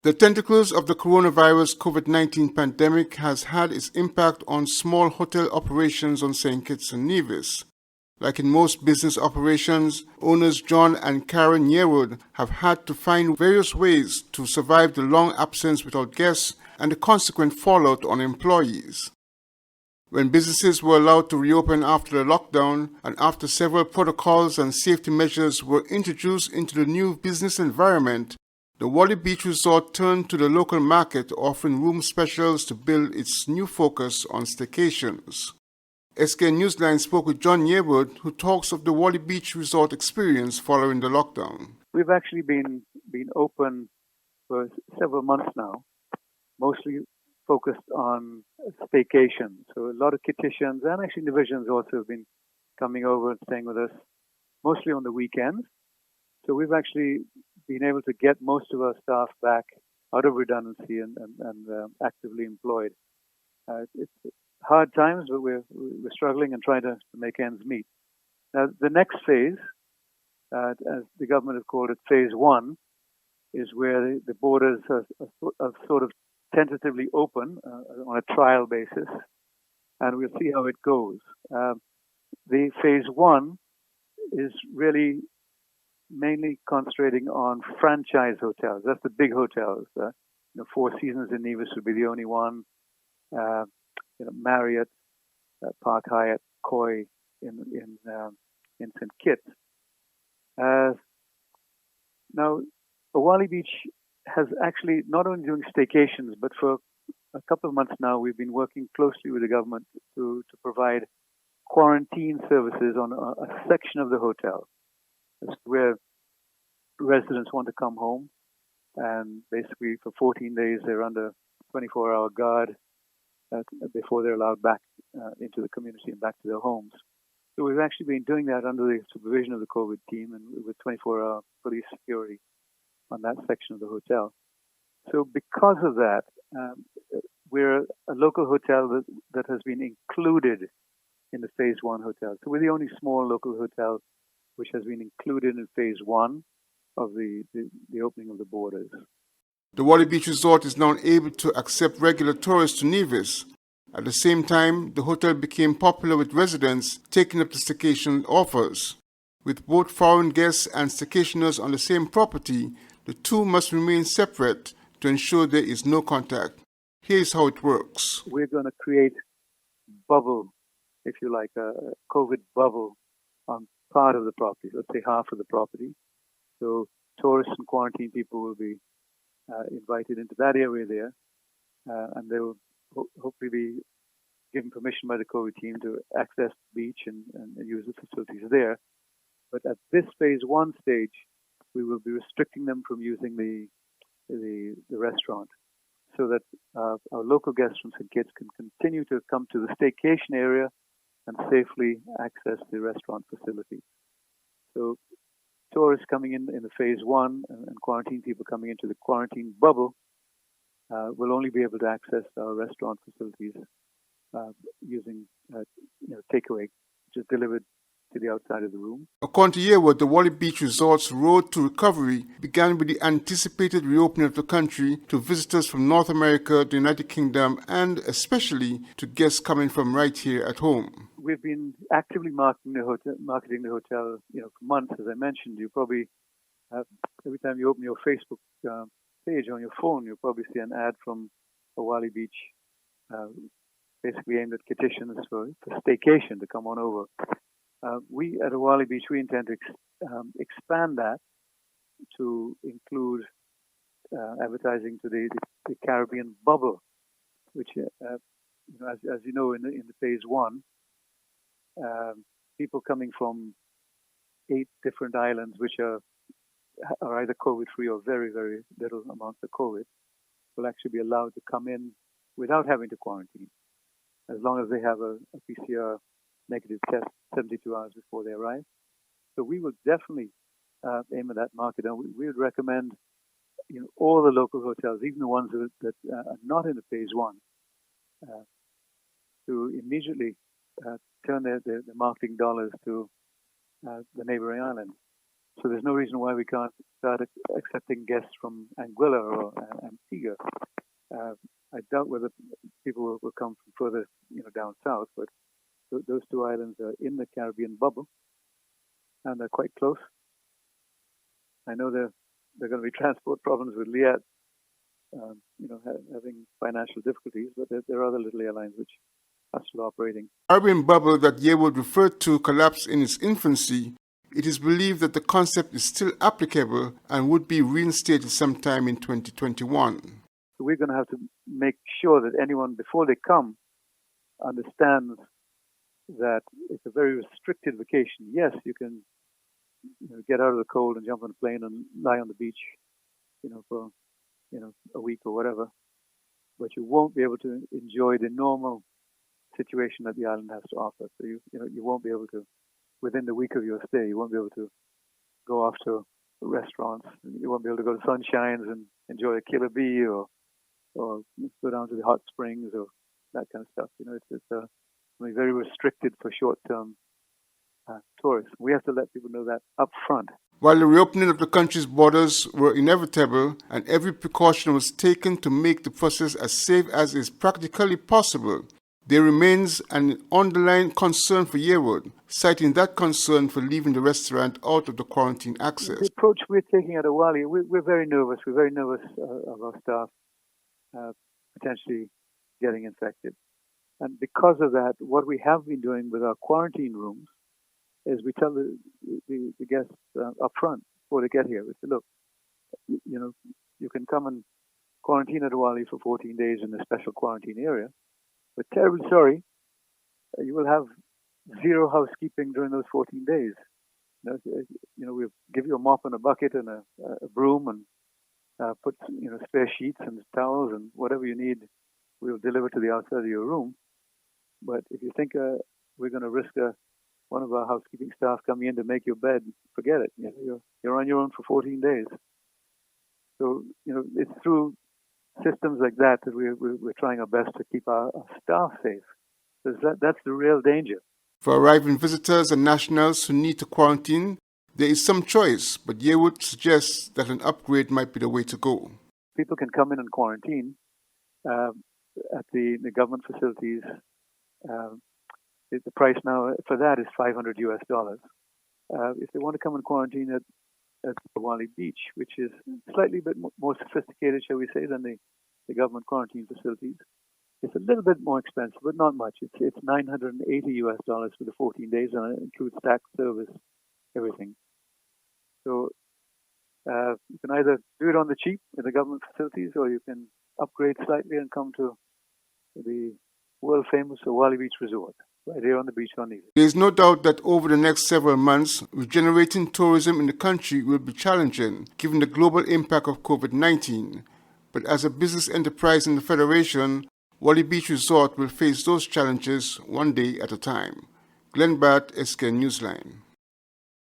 The tentacles of the coronavirus COVID-19 pandemic has had its impact on small hotel operations on St. Kitts and Nevis. Like in most business operations, owners John and Karen Yearwood have had to find various ways to survive the long absence without guests and the consequent fallout on employees. When businesses were allowed to reopen after the lockdown and after several protocols and safety measures were introduced into the new business environment, the Wally Beach Resort turned to the local market, offering room specials to build its new focus on staycations. SK Newsline spoke with John Yearwood, who talks of the Wally Beach Resort experience following the lockdown. We've actually been open for several months now, mostly focused on staycation. So a lot of Kittitians and actually Nevisians also have been coming over and staying with us, mostly on the weekends. So we've actually been able to get most of our staff back out of redundancy and actively employed. It's hard times, but we're struggling and trying to make ends meet. Now, the next phase, as the government have called it, phase one, is where the borders are sort of tentatively open on a trial basis, and we'll see how it goes. The phase one is really mainly concentrating on franchise hotels. That's the big hotels. Four Seasons in Nevis would be the only one. Marriott, Park Hyatt, Koi in St. Kitts. Now, Wally Beach has actually not only doing staycations, but for a couple of months now, we've been working closely with the government to provide quarantine services on a section of the hotel. That's where residents want to come home, and basically for 14 days they're under 24-hour guard before they're allowed back into the community and back to their homes. So we've actually been doing that under the supervision of the COVID team and with 24-hour police security on that section of the hotel. So because of that, we're a local hotel that has been included in the phase one hotel. So we're the only small local hotel which has been included in phase one of the opening of the borders. The Wally Beach Resort is now able to accept regular tourists to Nevis. At the same time, the hotel became popular with residents taking up the staycation offers. With both foreign guests and staycationers on the same property, the two must remain separate to ensure there is no contact. Here's how it works. We're going to create bubble, if you like, a COVID bubble on part of the property, let's say half of the property. So tourists and quarantine people will be invited into that area there, and they will hopefully be given permission by the COVID team to access the beach and use the facilities there. But at this phase one stage, we will be restricting them from using the restaurant, so that our local guests from St. Kitts can continue to come to the staycation area and safely access the restaurant facility. So tourists coming in the phase one and quarantine people coming into the quarantine bubble will only be able to access our restaurant facilities using takeaway, which is delivered to the outside of the room. According to Yearwood, the Wally Beach Resort's road to recovery began with the anticipated reopening of the country to visitors from North America, the United Kingdom, and especially to guests coming from right here at home. We've been actively marketing the hotel, for months. As I mentioned, you probably every time you open your Facebook page on your phone, you'll probably see an ad from Wally Beach, basically aimed at Kittitians for staycation to come on over. We at Wally Beach, we intend to expand that to include advertising to the Caribbean bubble, which, as you know, in the phase one, people coming from 8 different islands, which are either COVID-free or very, very little amounts of COVID, will actually be allowed to come in without having to quarantine, as long as they have a PCR negative test 72 hours before they arrive. So we will definitely aim at that market, and we would recommend all the local hotels, even the ones that are not in the phase one, to immediately turn their marketing dollars to the neighboring islands So there's no reason why we can't start accepting guests from Anguilla or Antigua. I doubt whether people will come from further, down south, but those two islands are in the Caribbean bubble, and they're quite close. I know there are going to be transport problems with Liat, having financial difficulties, but there are other little airlines which are still operating. The Caribbean bubble that Yearwood referred to collapsed in its infancy. It is believed that the concept is still applicable and would be reinstated sometime in 2021. So we're going to have to make sure that anyone, before they come, understands that it's a very restricted vacation. Yes, you can get out of the cold and jump on a plane and lie on the beach, for a week or whatever, but you won't be able to enjoy the normal situation that the island has to offer. So you won't be able to, within the week of your stay, you won't be able to go off to restaurants. You won't be able to go to Sunshines and enjoy a killer bee or go down to the hot springs or that kind of stuff. It's very restricted for short-term tourists. We have to let people know that up front. While the reopening of the country's borders were inevitable and every precaution was taken to make the process as safe as is practically possible, there remains an underlying concern for Yearwood, citing that concern for leaving the restaurant out of the quarantine access. The approach we're taking at Awali, we're very nervous. We're very nervous of our staff potentially getting infected. And because of that, what we have been doing with our quarantine rooms is we tell the guests up front before they get here. We say, look, you can come and quarantine at Awali for 14 days in a special quarantine area. But terribly sorry, you will have zero housekeeping during those 14 days. We'll give you a mop and a bucket and a broom and put spare sheets and towels and whatever you need. We'll deliver to the outside of your room. But if you think we're going to risk one of our housekeeping staff coming in to make your bed, forget it. You're on your own for 14 days. So it's through systems like that we're trying our best to keep our staff safe. Because that's the real danger. For arriving visitors and nationals who need to quarantine, there is some choice, but Yearwood suggests that an upgrade might be the way to go. People can come in and quarantine at the government facilities. The price now for that is $500 US. If they want to come and quarantine at Awali Beach, which is slightly bit more sophisticated, shall we say, than the government quarantine facilities, it's a little bit more expensive, but not much. It's $980 US for the 14 days, and it includes tax, service, everything. So you can either do it on the cheap in the government facilities, or you can upgrade slightly and come to the world-famous Awali Beach Resort, right here on the beach on Nevis. There is no doubt that over the next several months, regenerating tourism in the country will be challenging, given the global impact of COVID-19. But as a business enterprise in the Federation, Awali Beach Resort will face those challenges one day at a time. Glenn Barrett, SK Newsline.